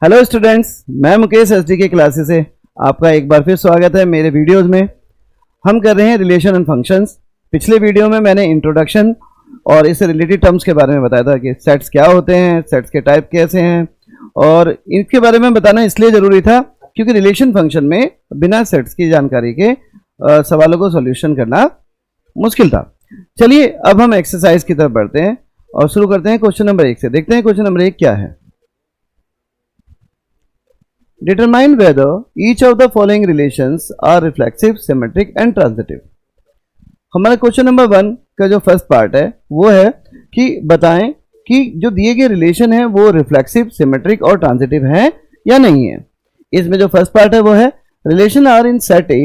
Hello students, मैं Mukesh SD के classes से आपका एक बार फिर स्वागत है मेरे वीडियोस में। हम कर रहे हैं रिलेशन एंड फंक्शंस। पिछले वीडियो में मैंने इंट्रोडक्शन और इससे रिलेटेड टर्म्स के बारे में बताया था कि सेट्स क्या होते हैं, सेट्स के टाइप कैसे हैं, और इनके बारे में बताना इसलिए ज़रूरी था क्योंकि रिलेशन फंक्शन में बिना सेट्स की जानकारी के सवालों को सॉल्यूशन करना मुश्किल था। चलिए अब हम एक्सरसाइज की तरफ बढ़ते हैं और शुरू करते हैं क्वेश्चन नंबर 1 से। देखते हैं क्वेश्चन नंबर 1 क्या है। Determine whether each of the following relations are reflexive, symmetric and transitive। हमारा क्वेश्चन नंबर 1 का जो फर्स्ट पार्ट है वो है कि बताएं कि जो दिए गए रिलेशन है वो रिफ्लेक्सिव, सिमेट्रिक और ट्रांजिटिव है या नहीं है। इसमें जो फर्स्ट पार्ट है वो है relation R in set A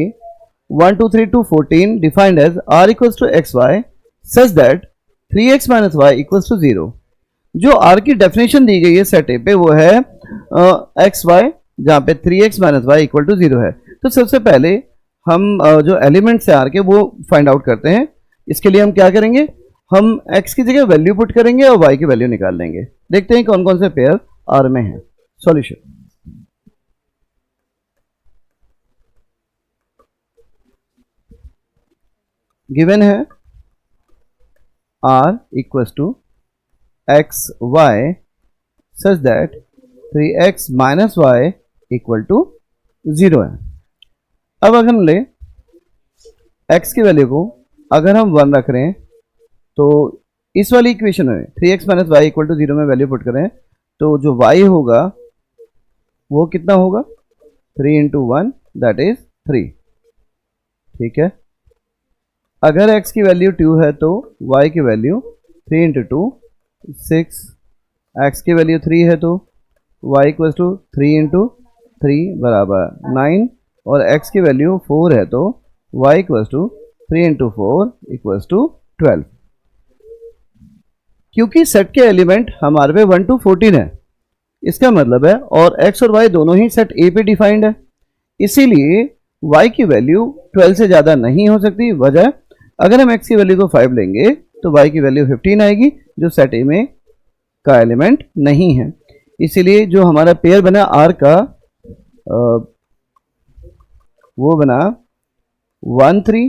1 2 3 to 14 defined as r equals to x y such that 3x minus y equals to 0। जो r की डेफिनेशन दी गई है सेट ए पे वो है एक्स वाई, जहाँ पे 3x minus y equal to 0 है। तो सबसे पहले हम जो एलिमेंट्स है r के वो फाइंड आउट करते हैं। इसके लिए हम क्या करेंगे, हम x की जगह वैल्यू पुट करेंगे और y की वैल्यू निकाल लेंगे। देखते हैं कौन कौन से पेयर r में हैं। सॉल्यूशन गिवन है r equals to x y such that 3x minus y equal to 0 है। अब अगर हम ले x की वैल्यू को अगर हम 1 रख रहे हैं तो इस वाली इक्वेशन में 3x minus y equal to 0 में वैल्यू पुट करें तो जो y होगा वो कितना होगा, 3 इंटू 1 दैट इज 3। ठीक है, अगर x की वैल्यू 2 है तो y की वैल्यू 3 इंटू 2 6, x की वैल्यू 3 है तो y इक्वल टू 3 इंटू 3 बराबर 9 और x की वैल्यू 4 है तो y equals to 3 into 4 equals to 12। क्योंकि सेट के एलिमेंट हमारे पे 1 to 14 है, इसका मतलब है और x और y दोनों ही सेट A पे डिफाइंड है, इसीलिए y की वैल्यू 12 से ज़्यादा नहीं हो सकती। वजह, अगर हम x की वैल्यू को 5 लेंगे तो y की वैल्यू 15 आएगी जो सेट A में का एलिमेंट नहीं है। इसीलिए जो हमारा पेयर बना r का वो बना 1 3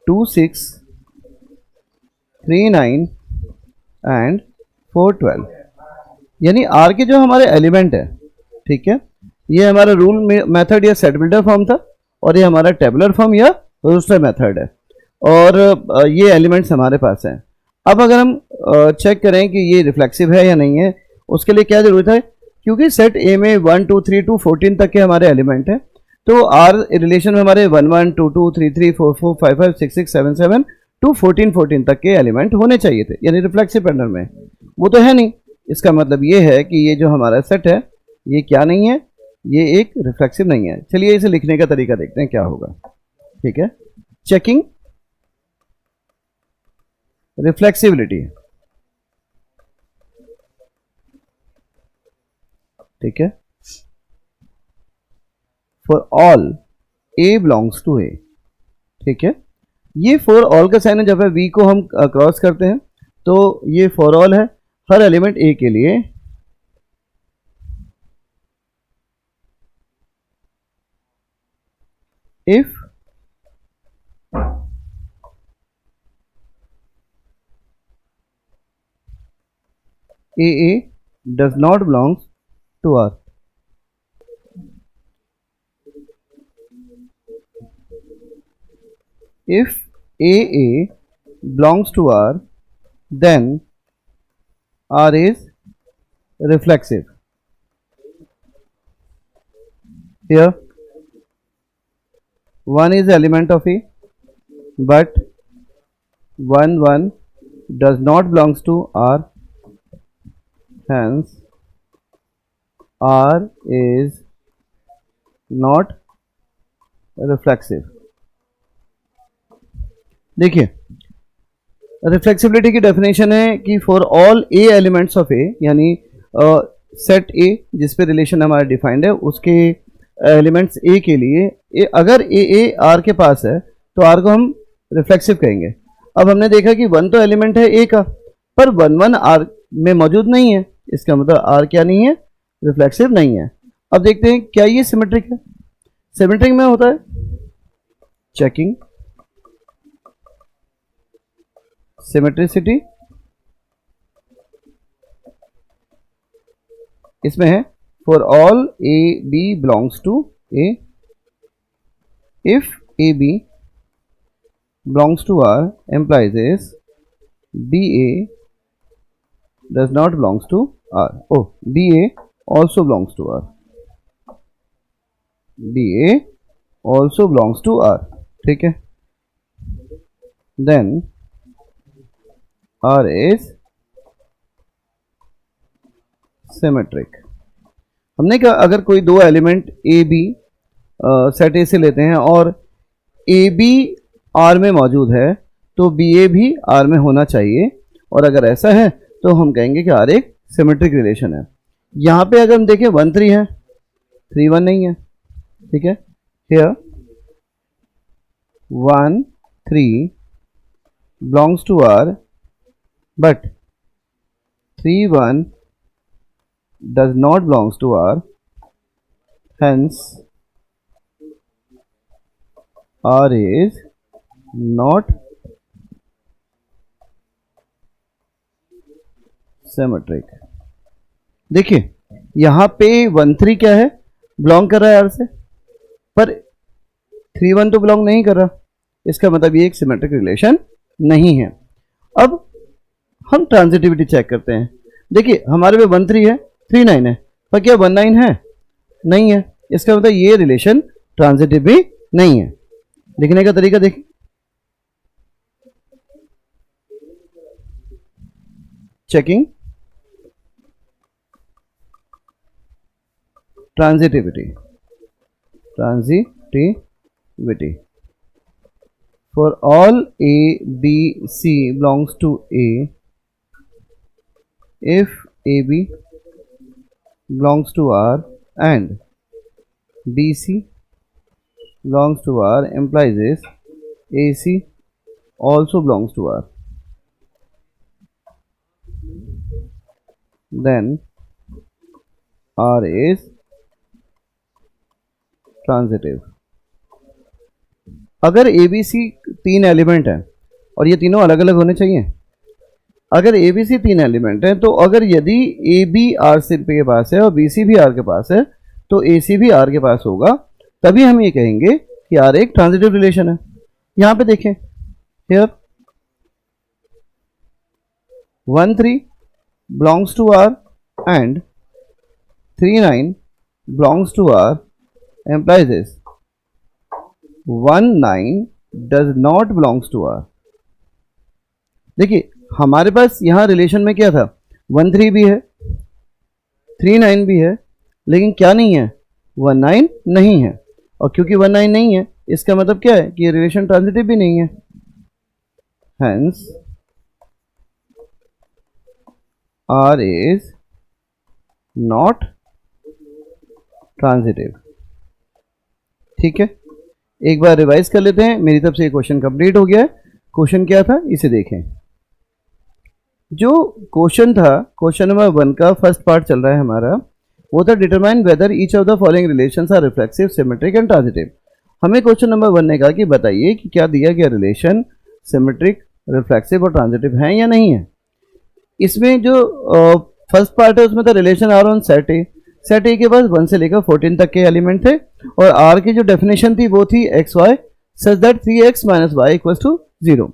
2 6 3 9 एंड 4 12, यानी r के जो हमारे एलिमेंट है, ठीक है, ये हमारा रूल मेथड या सेट बिल्डर फॉर्म था और ये हमारा टेबुलर फॉर्म या रोस्टर मेथड है और ये एलिमेंट्स हमारे पास हैं। अब अगर हम चेक करें कि ये रिफ्लेक्सिव है या नहीं है, उसके लिए क्या जरूरत है, क्योंकि सेट ए में 1 2 3 to 14 तक के हमारे एलिमेंट हैं तो आर रिलेशन में हमारे 1 1 2 2 3 3 4 4 5 5 6 6 7 7 to 14 तक के एलिमेंट होने चाहिए थे, यानी रिफ्लेक्सिव पैटर्न में। वो तो है नहीं, इसका मतलब ये है कि ये जो हमारा सेट है ये क्या नहीं है, ये एक रिफ्लेक्सिव नहीं है। चलिए इसे लिखने का तरीका देखते हैं क्या होगा। ठीक है, चेकिंग रिफ्लेक्सिबिलिटी। ठीक है, for all A belongs to A. ठीक है, ये फॉर ऑल का साइन है, जब वी को हम क्रॉस करते हैं तो ये फॉर ऑल है हर एलिमेंट ए के लिए। If A does not belongs to R, if AA belongs to R then R is reflexive। Here 1 is element of A but 1 1 does not belongs to R, hence R is not reflexive। देखिए reflexibility की definition है कि for all A elements of A, यानी set ए जिस पे relation हमारा defined है उसके एलिमेंट्स ए के लिए अगर ए आर के पास है तो आर को हम रिफ्लेक्सिव कहेंगे। अब हमने देखा कि 1 तो एलिमेंट है ए का, पर 1 1 आर में मौजूद नहीं है, इसका मतलब आर क्या नहीं है, रिफ्लेक्सिव नहीं है। अब देखते हैं क्या ये सिमेट्रिक है। सिमेट्रिक में होता है चेकिंग सिमेट्रिसिटी, इसमें है for all A B belongs to A, if A B belongs to R implies is B A does not belongs to R. Oh, BA also belongs to R. BA also belongs to R. ठीक है। Then R is symmetric. हमने कहा अगर कोई दो element A B set A से लेते हैं और ए बी आर में मौजूद है तो बी ए भी आर में होना चाहिए, और अगर ऐसा है तो हम कहेंगे कि आर एक सिमेट्रिक रिलेशन है। यहाँ पे अगर हम देखें 1 3 है, 3 1 नहीं है, ठीक है। Here 1 3 belongs to R but 3 1 does not belongs to R, hence R is not symmetric. देखिए यहां पे 1 3 क्या है, बिलोंग कर रहा है आर से, पर 3 1 तो बिलोंग नहीं कर रहा, इसका मतलब ये एक सिमेट्रिक रिलेशन नहीं है। अब हम ट्रांजिटिविटी चेक करते हैं। देखिए हमारे पे 1 3 है, 3 9 है, पर क्या 1 9 है, नहीं है, इसका मतलब ये रिलेशन ट्रांजिटिव भी नहीं है। लिखने का तरीका देखिए, checking transitivity for all a b c belongs to a, if ab belongs to R and bc belongs to R implies is ac also belongs to R, then R is transitive. अगर ए B सी 3 element है और ये तीनों अलग अलग होने चाहिए, अगर ए बी सी 3 एलिमेंट है तो अगर यदि ए बी आर के पास है और बी सी भी आर के पास है तो ए सी भी आर के पास होगा, तभी हम ये कहेंगे कि आर एक ट्रांजिटिव रिलेशन है। यहां पे देखें, here 1 3 belongs to R and 3 9 belongs to R implies this 1 9 does not belongs to R। देखिए हमारे पास यहां रिलेशन में क्या था, 1 3 भी है, 3 9 भी है, लेकिन क्या नहीं है, 1 9 नहीं है। और क्योंकि 1 9 नहीं है इसका मतलब क्या है कि ये रिलेशन ट्रांजिटिव भी नहीं है, hence R is not transitive। ठीक है, एक बार रिवाइज कर लेते हैं। मेरी तरफ से क्वेश्चन कंप्लीट हो गया है। क्वेश्चन क्या था इसे देखें। जो क्वेश्चन था, क्वेश्चन नंबर 1 का फर्स्ट पार्ट चल रहा है हमारा, वो था determine whether each of the following relations are reflexive, symmetric and transitive. हमें क्वेश्चन नंबर 1 ने कहा कि बताइए कि क्या दिया गया रिलेशन सिमेट्रिक, रिफ्लेक्सिव और ट्रांजिटिव है या नहीं है। इसमें जो फर्स्ट पार्ट है उसमें था relation R on set A. Set A के पास 1 से लेकर 14 तक के एलिमेंट थे और आर की जो डेफिनेशन थी वो थी x y such that 3x minus y equals to 0।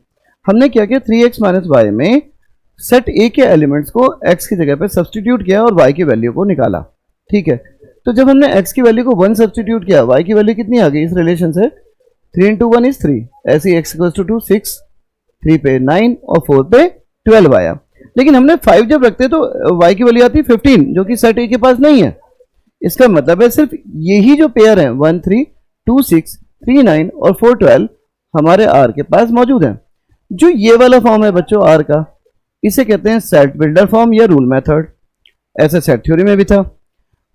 हमने क्या किया, 3x माइनस वाई में सेट ए के एलिमेंट्स को x की जगह पे सब्सटीट्यूट किया और y की वैल्यू को निकाला। ठीक है, तो जब हमने x की वैल्यू को 1 सब्सटीट्यूट किया, y की वैल्यू कितनी आ गई इस रिलेशन से, 3 into 1 is 3, ऐसे ही x इक्वल्स टू 2 6, 3 पे 9 और 4 पे 12 आया। लेकिन हमने 5 जब रखते तो y की वैल्यू आती 15, जो कि सेट ए के पास नहीं है। इसका मतलब है सिर्फ यही जो पेयर है 1 3 2 6 3 9 और 4 12 हमारे R के पास मौजूद है। जो ये वाला फॉर्म है बच्चों R का, इसे कहते हैं सेट बिल्डर फॉर्म या रूल मेथड। ऐसे सेट थ्योरी में भी था।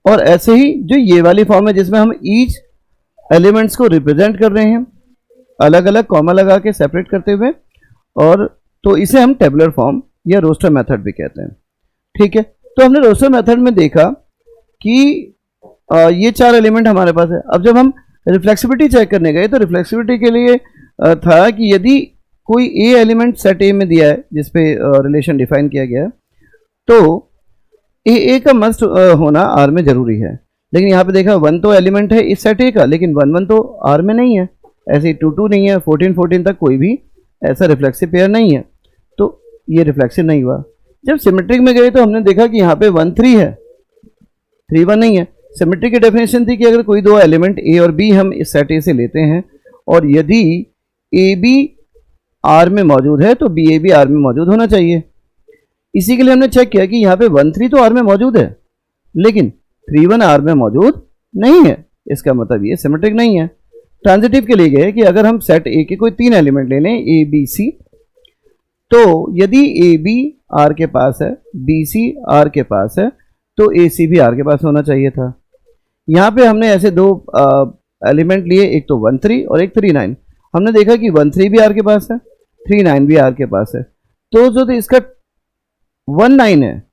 और ऐसे ही जो ये वाली फॉर्म है जिसमें हम ईच एलिमेंट्स को रिप्रेजेंट कर रहे हैं अलग अलग कॉमा लगा के सेपरेट करते हुए, और तो इसे हम टेबुलर फॉर्म या रोस्टर मेथड भी कहते हैं। ठीक है, तो हमने रोस्टर मेथड में देखा कि ये 4 एलिमेंट हमारे पास है। अब जब हम रिफ्लेक्सिविटी चेक करने गए तो रिफ्लेक्सिविटी के लिए था कि यदि कोई ए एलिमेंट सेट ए में दिया है जिस पे रिलेशन डिफाइन किया गया है, तो ए का मस्ट होना आर में जरूरी है। लेकिन यहाँ पे देखा 1 तो एलिमेंट है इस सेट ए का, लेकिन 1 1 तो आर में नहीं है, ऐसे ही 2 2 नहीं है, 14 14 तक कोई भी ऐसा रिफ्लेक्सिव पेयर नहीं है, तो ये रिफ्लेक्सिव नहीं हुआ। जब सिमेट्रिक में गए तो हमने देखा कि यहाँ पे 1 3 है, 3 1 नहीं है। सिमेट्रिक की डेफिनेशन थी कि अगर कोई दो एलिमेंट ए और बी हम इस सेट ए से लेते हैं और यदि ए बी आर में मौजूद है तो बी ए बी आर में मौजूद होना चाहिए। इसी के लिए हमने चेक किया कि यहाँ पे 1 3 तो आर में मौजूद है, लेकिन 3 1 आर में मौजूद नहीं है। इसका मतलब ये सिमेट्रिक नहीं है। ट्रांजिटिव के लिए गए कि अगर हम सेट ए के कोई 3 एलिमेंट ले लें ए बी सी, तो यदि ए बी आर के पास है, बी सी आर के पास है, तो ए सी भी आर के पास होना चाहिए था। यहाँ पे हमने ऐसे दो एलिमेंट लिए, एक तो 1 3 और एक 3 9। हमने देखा कि 1 3 भी आर के पास है, 3 9 भी आर के पास है, तो जो इसका 1 9 है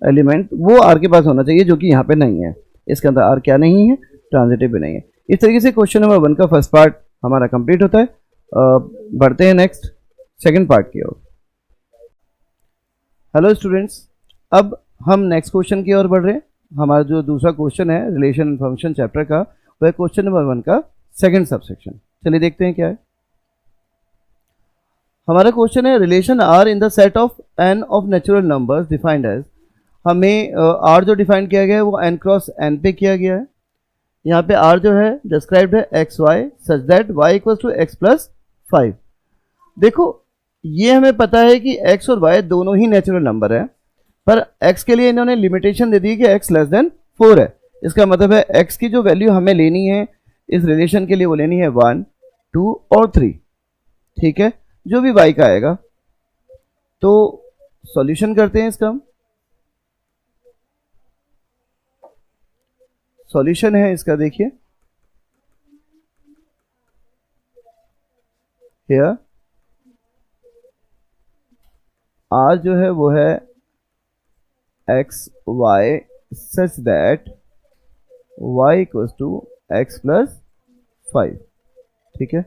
एलिमेंट वो आर के पास होना चाहिए, जो कि यहाँ पे नहीं है। इसके अंदर आर क्या नहीं है, ट्रांजिटिव भी नहीं है। इस तरीके से क्वेश्चन नंबर 1 का फर्स्ट पार्ट हमारा कंप्लीट होता है। बढ़ते हैं नेक्स्ट सेकंड पार्ट की ओर। हेलो स्टूडेंट्स, अब हम नेक्स्ट क्वेश्चन की ओर बढ़ रहे हैं। हमारा जो दूसरा क्वेश्चन है रिलेशन एंड फंक्शन चैप्टर का, वह क्वेश्चन नंबर 1 का सेकंड सबसेक्शन। चलिए देखते हैं क्या है। हमारा क्वेश्चन है relation R in the set of N of natural numbers defined as. हमें आर जो डिफाइन किया गया है वो एन क्रॉस एन पे किया गया है। यहाँ पे आर जो है डिस्क्राइब्ड है x y such that y equals to x plus 5। देखो ये हमें पता है कि x और y दोनों ही नेचुरल नंबर है, पर x के लिए इन्होंने लिमिटेशन दे दी कि x लेस देन 4 है। इसका मतलब है x की जो वैल्यू हमें लेनी है इस रिलेशन के लिए वो लेनी है 1 2 और 3, ठीक है, जो भी y का आएगा। तो सॉल्यूशन करते हैं इसका। सॉल्यूशन है इसका, देखिए हियर r जो है वो है x y such that y equals to x plus 5, ठीक है।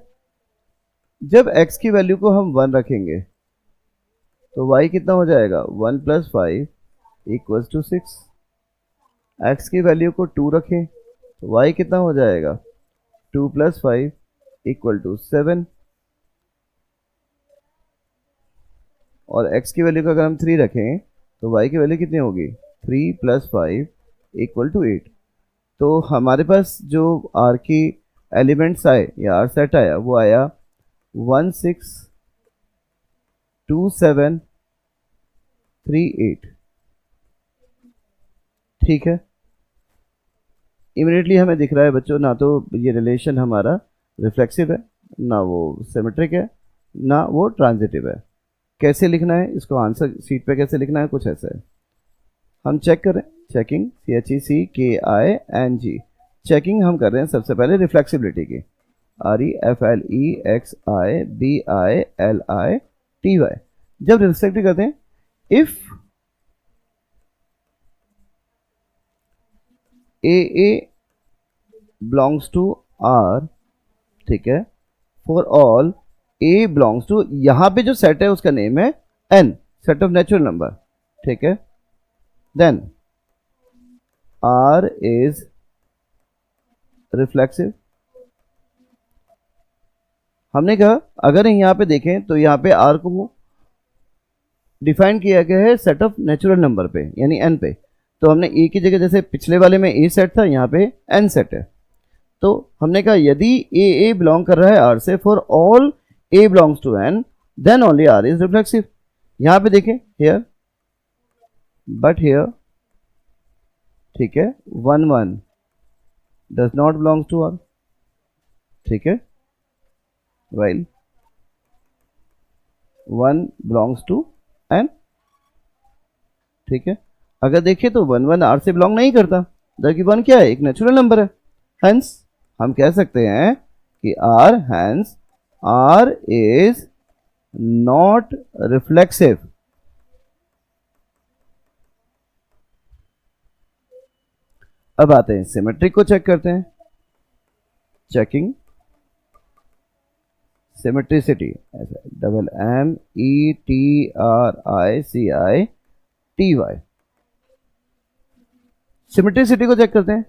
जब x की वैल्यू को हम 1 रखेंगे तो y कितना हो जाएगा, 1 प्लस 5 इक्वल्स टू 6। x की वैल्यू को 2 रखें तो y कितना हो जाएगा, 2 प्लस 5 इक्वल टू 7। और x की वैल्यू को अगर हम 3 रखें तो y की वैल्यू कितनी होगी, 3 प्लस 5 इक्वल टू 8। तो हमारे पास जो r की एलिमेंट्स आए या r सेट आया वो आया 1 6 2 7 3 8, ठीक है। इमीडिएटली हमें दिख रहा है बच्चों, ना तो ये रिलेशन हमारा रिफ्लेक्सिव है, ना वो सिमेट्रिक है, ना वो ट्रांजिटिव है। कैसे लिखना है इसको, आंसर शीट पे कैसे लिखना है, कुछ ऐसा है। हम चेक करें, चेकिंग CHECKING, चेकिंग हम कर रहे हैं सबसे पहले रिफ्लेक्सिबिलिटी की, REFLEXIBILITY। जब रिफ्लेक्टिव करते हैं, if AA belongs to R, ठीक है, for all A belongs to, यहां पे जो सेट है उसका नेम है N, set of natural number, ठीक है, देन R इज रिफ्लेक्सिव। हमने कहा अगर यहां पे देखें तो यहां पे R को डिफाइन किया गया है सेट ऑफ नेचुरल नंबर पे, यानी N पे। तो हमने A की जगह, जैसे पिछले वाले में A सेट था, यहाँ पे N सेट है। तो हमने कहा यदि A बिलोंग कर रहा है R से, for all A belongs to N, then only R is reflexive. यहाँ पे देखें हियर, बट हियर, ठीक है, 1 1 does not belongs to R, ठीक है, while 1 बिलोंग्स टू N, ठीक है। अगर देखें तो 1 1 R से बिलोंग नहीं करता, जबकि 1 क्या है, एक नेचुरल नंबर है। हेंस हम कह सकते हैं कि R इज नॉट रिफ्लेक्सिव। अब आते हैं सिमेट्रिक को चेक करते हैं, चेकिंग सिमेट्रिसिटी, ऐसा METRICITY। सिमेट्रिसिटी को चेक करते हैं,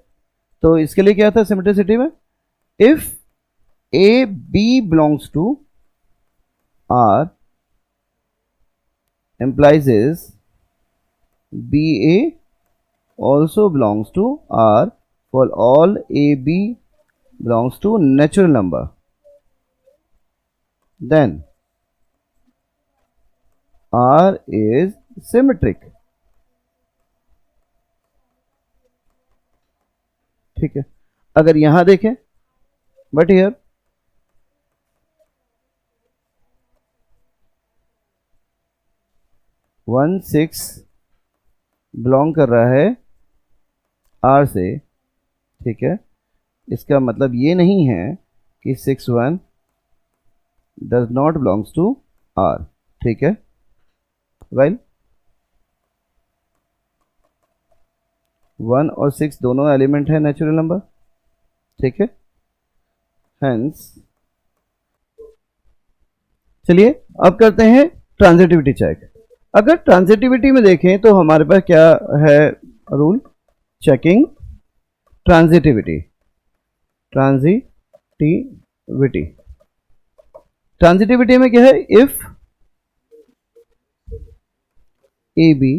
तो इसके लिए क्या था सिमेट्रिसिटी में, if A B belongs to R implies is BA also belongs to R for all AB belongs to natural number, then R is symmetric। ठीक है, अगर यहां देखें, बट हियर 1 6 बिलोंग कर रहा है R से, ठीक है, इसका मतलब ये नहीं है कि 6 1 does not belongs to R, ठीक है, वेल 1 और 6 दोनों एलिमेंट है नेचुरल नंबर, ठीक है, हेंस चलिए अब करते हैं ट्रांजिटिविटी चेक। अगर ट्रांजिटिविटी में देखें तो हमारे पास क्या है rule, checking transitivity, transitivity, transitivity में क्या है, if A B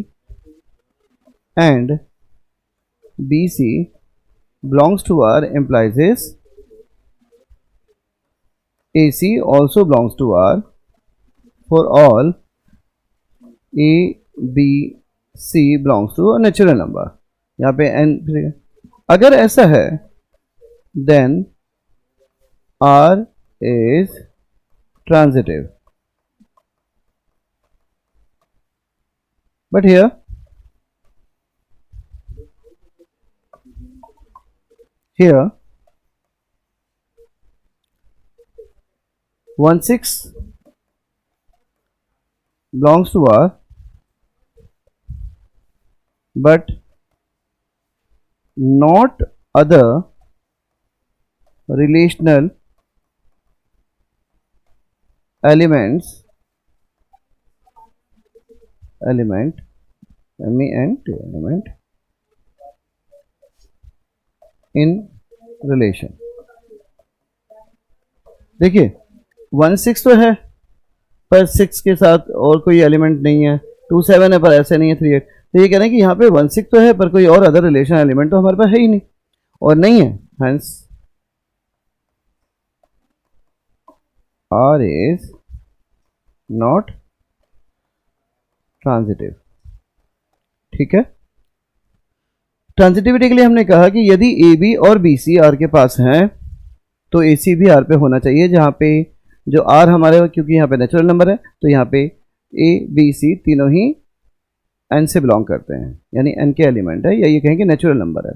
and B C belongs to R implies is AC also belongs to R for all A B C belongs to a natural number। यहाँ पे n, अगर ऐसा है then R is transitive, but here 1 6 belongs to R but not other relational elements, element in relation। देखिए 1 6 तो है पर 6 के साथ और कोई एलिमेंट नहीं है, 2 7 है पर ऐसे नहीं है 3 8, तो ये कह रहे हैं कि यहाँ पे 1 6 तो है पर कोई और अदर रिलेशन एलिमेंट तो हमारे पास है ही नहीं और नहीं है, hence R is not transitive। ठीक है, ट्रांजिटिविटी के लिए हमने कहा कि यदि ए बी और बी सी आर के पास हैं तो ए सी भी आर पे होना चाहिए, जहाँ पे जो आर हमारे, क्योंकि यहाँ पे नेचुरल नंबर है तो यहाँ पे ए बी सी तीनों ही एन से बिलोंग करते हैं, यानी एन के एलिमेंट है, या ये कहें कि नेचुरल नंबर है।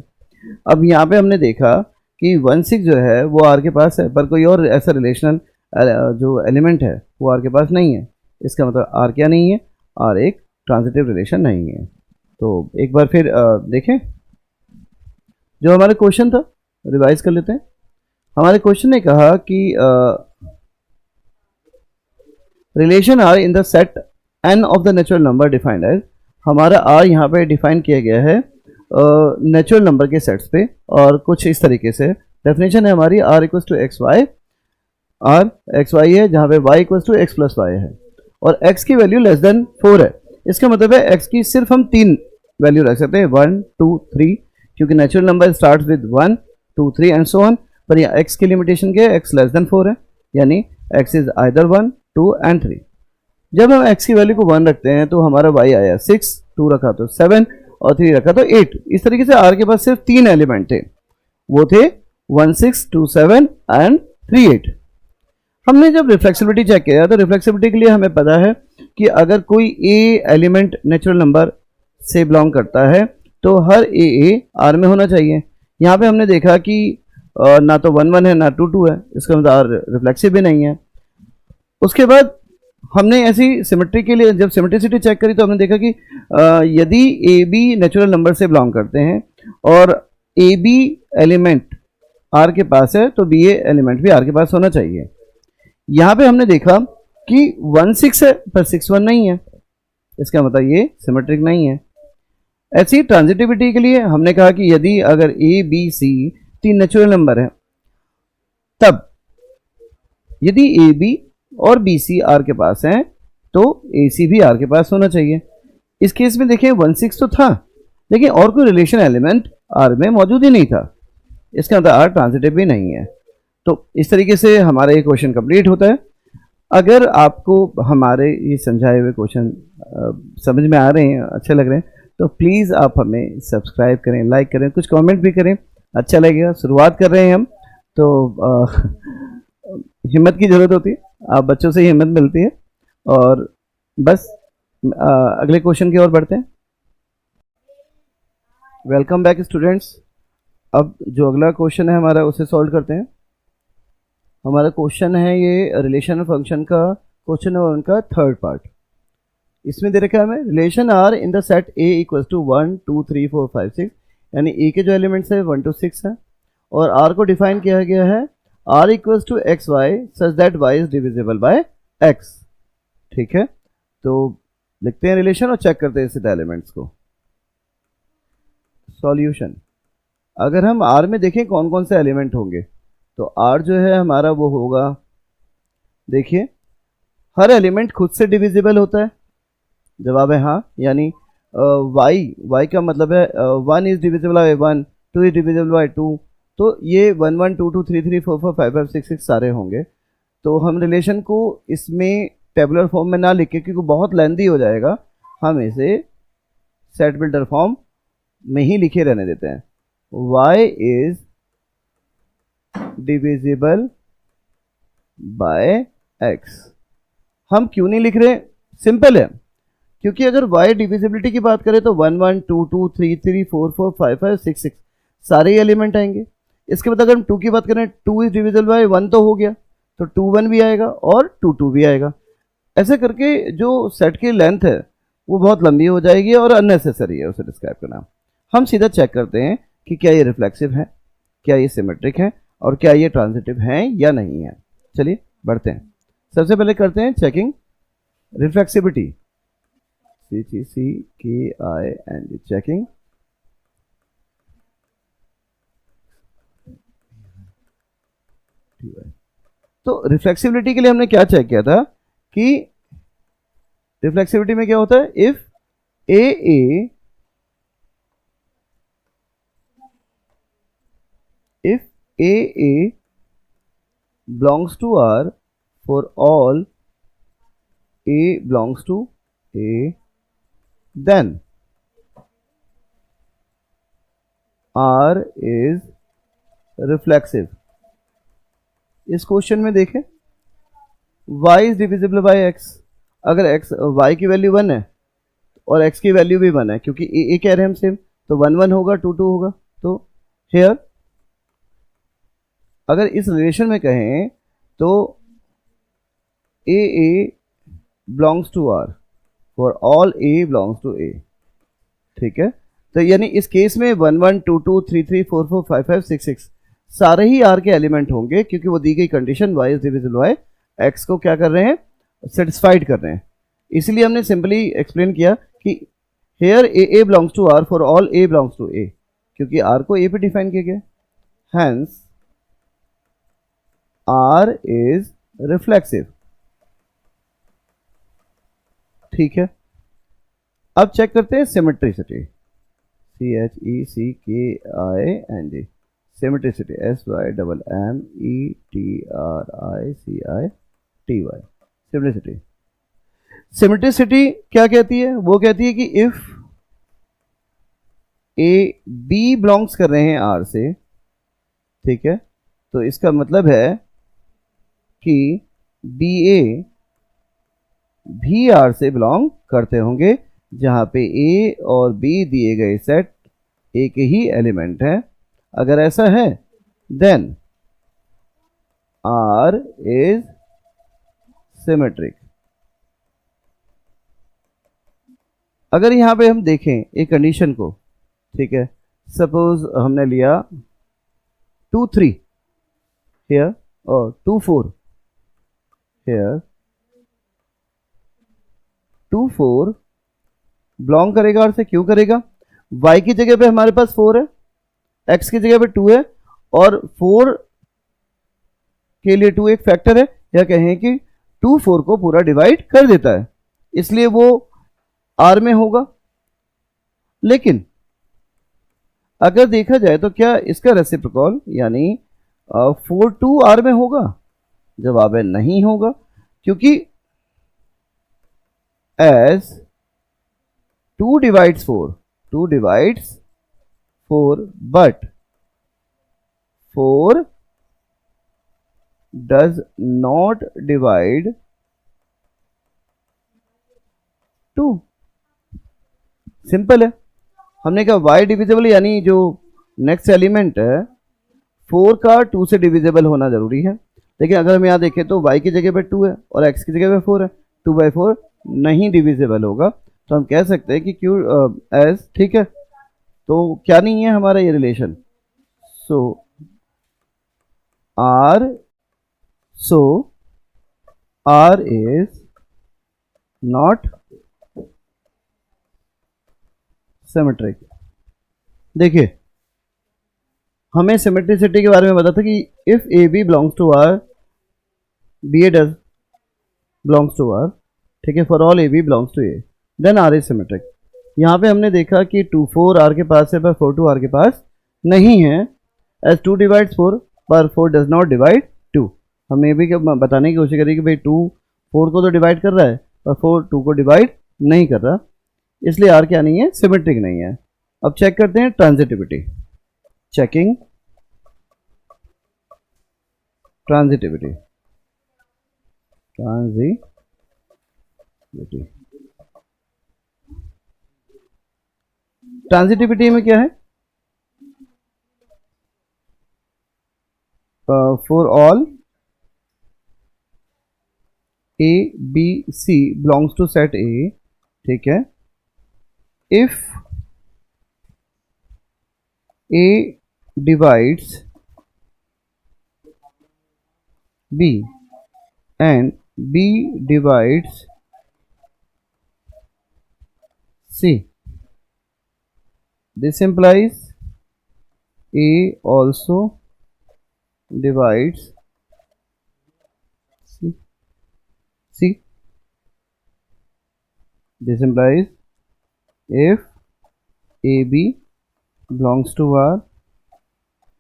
अब यहाँ पे हमने देखा कि 1 6 जो है वो आर के पास है पर कोई और ऐसा रिलेशनल जो एलिमेंट है वो आर के पास नहीं है, इसका मतलब आर क्या नहीं है, आर एक ट्रांजिटिव रिलेशन नहीं है। तो एक बार फिर देखें जो हमारा क्वेश्चन था, रिवाइज कर लेते हैं। हमारे क्वेश्चन ने कहा कि relation R in the set N of the natural number defined as, हमारा आर यहाँ पे डिफाइन किया गया है नेचुरल नंबर के सेट्स पे, और कुछ इस तरीके से डेफिनेशन है हमारी, R equals to x y, R x y है जहाँ पे y equals to x plus y है और एक्स की वैल्यू लेस देन 4 है। इसका मतलब है एक्स की सिर्फ हम 3 वैल्यू रख सकते हैं, 1 2 3, क्योंकि natural number start with 1 2 3 and so on, पर यहाँ एक्स की लिमिटेशन क्या है, एक्स लेस देन 4 है, यानी एक्स इज आइदर 1 2 एंड 3। जब हम एक्स की वैल्यू को 1 रखते हैं तो हमारा वाई आया 6, 2 रखा तो 7 और 3 रखा तो 8। इस तरीके से आर के पास सिर्फ 3 एलिमेंट थे, वो थे 1 6 2 7 एंड 3 8। हमने जब रिफ्लेक्सिबिलिटी चेक किया तो रिफ्लेक्सिबिलिटी के लिए हमें पता है कि अगर कोई ए एलिमेंट नेचुरल नंबर से बिलोंग करता है तो हर ए आर में होना चाहिए। यहाँ पे हमने देखा कि ना तो 1 1 है ना 2 2 है, इसका मतलब आर रिफ्लेक्सिव भी नहीं है। उसके बाद हमने ऐसी सिमेट्री के लिए जब सिमेट्रिसिटी चेक करी तो हमने देखा कि यदि ए बी नेचुरल नंबर से बिलोंग करते हैं और ए बी एलिमेंट आर के पास है तो बी ए एलिमेंट भी आर के पास होना चाहिए। यहां पे हमने देखा कि 1 6 है पर 6 1 नहीं है, इसका मतलब ये सिमेट्रिक नहीं है। ऐसी ट्रांजिटिविटी के लिए हमने कहा कि यदि अगर ए बी सी तीन नेचुरल नंबर है, तब यदि ए बी और बी सी आर के पास है तो ए सी भी आर के पास होना चाहिए। इस केस में देखें 1 6 तो था, लेकिन और कोई रिलेशन एलिमेंट आर में मौजूद ही नहीं था, इसका मतलब आर ट्रांजिटिव भी नहीं है। तो इस तरीके से हमारा ये क्वेश्चन कंप्लीट होता है। अगर आपको हमारे ये समझाए हुए क्वेश्चन समझ में आ रहे हैं, अच्छे लग रहे हैं, तो प्लीज़ आप हमें सब्सक्राइब करें, लाइक करें, कुछ कमेंट भी करें, अच्छा लगेगा। शुरुआत कर रहे हैं हम तो हिम्मत की ज़रूरत होती है, आप बच्चों से ही हिम्मत मिलती है। और बस अगले क्वेश्चन की ओर बढ़ते हैं। Welcome back students. अब जो अगला क्वेश्चन है हमारा उसे सॉल्व करते हैं। हमारा क्वेश्चन है ये रिलेशन फंक्शन का क्वेश्चन है और उनका थर्ड पार्ट। इसमें दे रखा है हमें relation R in the set A equals to 1 2 3 4 5 6, यानी ए के जो एलिमेंट्स है 1 to 6 है, और आर को डिफाइन किया गया है R equals to x y such that y is divisible by x. ठीक है, तो लिखते हैं रिलेशन और चेक करते हैं सीधा एलिमेंट्स को। सॉल्यूशन, अगर हम आर में देखें कौन कौन से एलिमेंट होंगे, तो आर जो है हमारा वो होगा, देखिए हर एलिमेंट खुद से डिविजिबल होता है, जवाब है हाँ। यानी वाई का मतलब है 1 is divisible bye 1, 2 is divisible bye 2, तो ये 1 1 2 2 3 3 4 4 5 5 6 6 सारे होंगे। तो हम रिलेशन को इसमें टेबुलर फॉर्म में ना लिखे क्योंकि बहुत लेंथी हो जाएगा, हम इसे सेट बिल्डर फॉर्म में ही लिखे रहने देते हैं। y is divisible bye x। हम क्यों नहीं लिख रहे, सिंपल है, क्योंकि अगर y डिविजिबिलिटी की बात करें तो 1 1 2 2 3 3 4 4 5 5 6 6 सारे एलिमेंट आएंगे। इसके बाद अगर हम 2 की बात करें, 2 इज डिविजिबल बाय 1 तो हो गया, तो 2 1 भी आएगा और 2 2 भी आएगा। ऐसे करके जो सेट की लेंथ है वो बहुत लंबी हो जाएगी और अननेसेसरी है उसे डिस्क्राइब करना। हम सीधा चेक करते हैं कि क्या ये रिफ्लेक्सिव है, क्या ये सिमेट्रिक है, और क्या ये ट्रांजिटिव है या नहीं है। चलिए बढ़ते हैं। सबसे पहले करते हैं चेकिंग रिफ्लेक्सिविटी, CHECKING चेकिंग। तो रिफ्लेक्सिविटी के लिए हमने क्या चेक किया था कि रिफ्लेक्सिविटी में क्या होता है, if A belongs to R for all A belongs to A, then R is reflexive। इस क्वेश्चन में देखें y is divisible by x, अगर x y की वैल्यू 1 है और x की वैल्यू भी 1 है, क्योंकि a कह रहे हैं हम सेम, तो 1 1 होगा 2 2 होगा। तो हेयर अगर इस रिलेशन में कहें तो A belongs to R for all A belongs to A. ठीक है, तो यानी इस केस में 1 1 2 2 3 3 4 4 5 5 6 6 सारे ही आर के एलिमेंट होंगे, क्योंकि वो दी गई condition y is divisible bye x को क्या कर रहे हैं, सेटिस्फाइड कर रहे हैं। इसलिए हमने सिंपली एक्सप्लेन किया कि here A belongs to R for all A belongs to A, क्योंकि आर को ए पे डिफाइन किया गया। Hence R is reflexive। ठीक है, अब चेक करते हैं symmetricity, CHECKING symmetricity, SYMMETRICITY symmetricity. Symmetricity क्या कहती है, वो कहती है कि इफ ए बी बिलोंग्स कर रहे हैं आर से, ठीक है, तो इसका मतलब है कि बी ए भी आर से बिलोंग करते होंगे, जहां पे ए और बी दिए गए सेट एक ही एलिमेंट है। अगर ऐसा है देन आर इज सिमेट्रिक। अगर यहां पे हम देखें एक कंडीशन को, ठीक है, सपोज हमने लिया 2 3 हेयर और 2 4 हेयर, 2 4 बिलोंग करेगा और से क्यों करेगा, y की जगह पे हमारे पास 4 है, x की जगह पे 2 है और 4 के लिए 2 एक फैक्टर है, या कहें कि 2 4 को पूरा डिवाइड कर देता है, इसलिए वो r में होगा। लेकिन अगर देखा जाए तो क्या इसका रेसिप्रोकल यानी 4 2 r में होगा, जवाब है नहीं होगा, क्योंकि as 2 divides 4 but 4 does not divide 2। Simple है, हमने कहा y डिविजिबल यानी जो नेक्स्ट एलिमेंट है 4 का 2 से डिविजिबल होना जरूरी है, लेकिन अगर हम यहाँ देखें तो y की जगह पे 2 है और x की जगह पे 4 है, 2/4 नहीं डिविजिबल होगा, तो हम कह सकते हैं कि क्यू एज, ठीक है, तो क्या नहीं है हमारा ये relation, so R is not symmetric. देखिए हमें सिमेट्रिसिटी के बारे में पता था कि if A B belongs to R, B A does belongs to R, ठीक है, for all A B belongs to A, then R is symmetric. यहाँ पे हमने देखा कि 2 4 आर के पास है पर 4 2 आर के पास नहीं है, एज 2 डिवाइड्स 4 पर 4 डज नॉट डिवाइड 2। हमने ये भी बताने की कोशिश करी कि भाई 2 4 को तो डिवाइड कर रहा है पर 4 2 को डिवाइड नहीं कर रहा, इसलिए आर क्या नहीं है, सिमेट्रिक नहीं है। अब चेक करते हैं ट्रांजिटिविटी, चेकिंग ट्रांजिटिविटी, ट्रांजिटिविटी में क्या है, for all A B C belongs to set A, ठीक है, if A divides B and B divides C, this implies A also divides C. This implies if AB belongs to R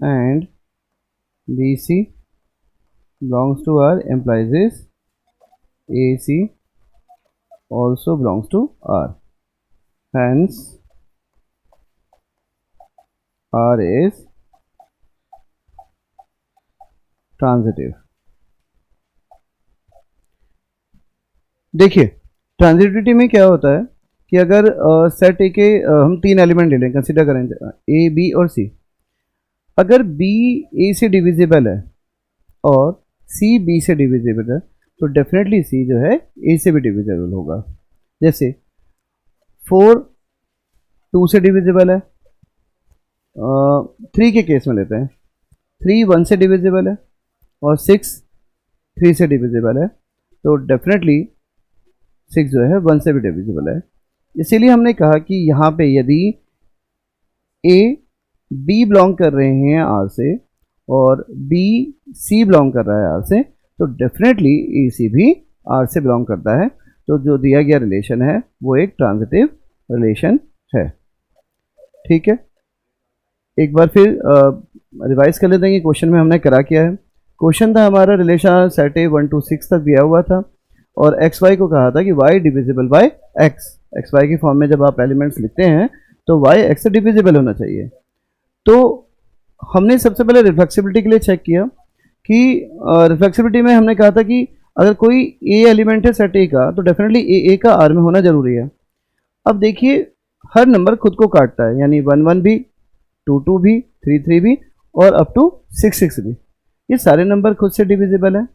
and BC belongs to R, implies this AC also belongs to R, hence R is transitive. देखिए transitivity में क्या होता है कि अगर set A के हम 3 element ले लें, कंसीडर करें ए बी और सी, अगर बी ए से डिविजिबल है और सी बी से डिविजिबल है तो डेफिनेटली सी जो है ए से भी डिविजिबल होगा। जैसे 4 2 से डिविजिबल है, 3 के केस में लेते हैं, 3 1 से डिविजिबल है और 6 3 से डिविजिबल है, तो डेफिनेटली 6 जो है 1 से भी डिविजिबल है। इसीलिए हमने कहा कि यहाँ पे यदि ए बी बिलोंग कर रहे हैं आर से और बी सी बिलोंग कर रहा है आर से, तो डेफिनेटली ए सी भी आर से बिलोंग करता है, तो जो दिया गया रिलेशन है वो एक ट्रांजिटिव रिलेशन है। ठीक है, एक बार फिर रिवाइज कर लेते हैं कि क्वेश्चन में हमने करा किया है। क्वेश्चन था हमारा रिलेशन सेट ए 1 to 6 तक दिया हुआ था और एक्स वाई को कहा था कि y divisible by x y की फॉर्म में जब आप एलिमेंट्स लिखते हैं तो y x से डिविजिबल होना चाहिए। तो हमने सबसे पहले रिफ्लेक्सिबिलिटी के लिए चेक किया कि रिफ्लेक्सिबिलिटी में हमने कहा था कि अगर कोई a एलिमेंट है सेट a का तो डेफिनेटली a का r में होना जरूरी है। अब देखिए हर नंबर खुद को काटता है, यानी 1 1 भी, 2 2 भी, 3 3 भी और अप टू 6 6 भी, ये सारे नंबर खुद से डिविजिबल है।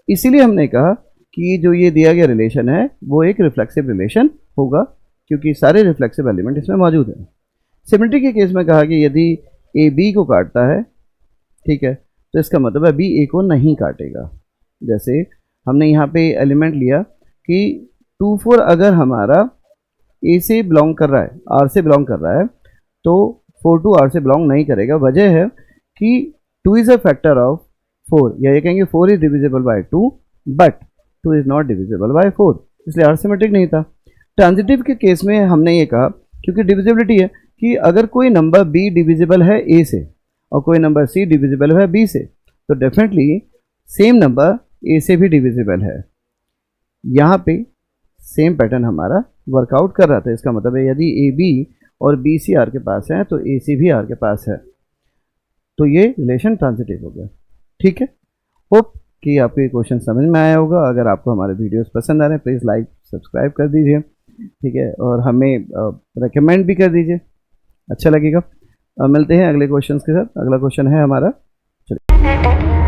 इसीलिए हमने कहा कि जो ये दिया गया रिलेशन है वो एक रिफ्लेक्सिव रिलेशन होगा, क्योंकि सारे रिफ्लेक्सिव एलिमेंट इसमें मौजूद हैं। सिमेट्री के केस में कहा कि यदि ए बी को काटता है, ठीक है, तो इसका मतलब है बी ए को नहीं काटेगा। जैसे हमने यहाँ पे एलिमेंट लिया कि 2 4 अगर हमारा ए से बिलोंग कर रहा है, आर से बिलोंग कर रहा है, तो 4 2 आर से बिलोंग नहीं करेगा। वजह है कि 2 इज़ अ फैक्टर ऑफ 4, या ये कहेंगे 4 is divisible bye 2 but 2 is not divisible by 4, इसलिए आर सिमेट्रिक नहीं था। ट्रांजिटिव के केस में हमने ये कहा क्योंकि डिविजिबिलिटी है कि अगर कोई नंबर बी डिविजिबल है ए से और कोई नंबर सी डिविजिबल है बी से, तो डेफिनेटली सेम नंबर ए से भी डिविजिबल है। यहाँ पे सेम पैटर्न हमारा वर्कआउट कर रहा था। इसका मतलब है यदि ए बी और बी सी आर के पास है तो ए सी भी आर के पास है, तो ये रिलेशन ट्रांजिटिव हो गया। ठीक है, होप कि आपको ये क्वेश्चन समझ में आया होगा। अगर आपको हमारे वीडियोस पसंद आ रहे हैं प्लीज़ लाइक सब्सक्राइब कर दीजिए, ठीक है, और हमें रेकमेंड भी कर दीजिए, अच्छा लगेगा। मिलते हैं अगले क्वेश्चन के साथ। अगला क्वेश्चन है हमारा, चलिए।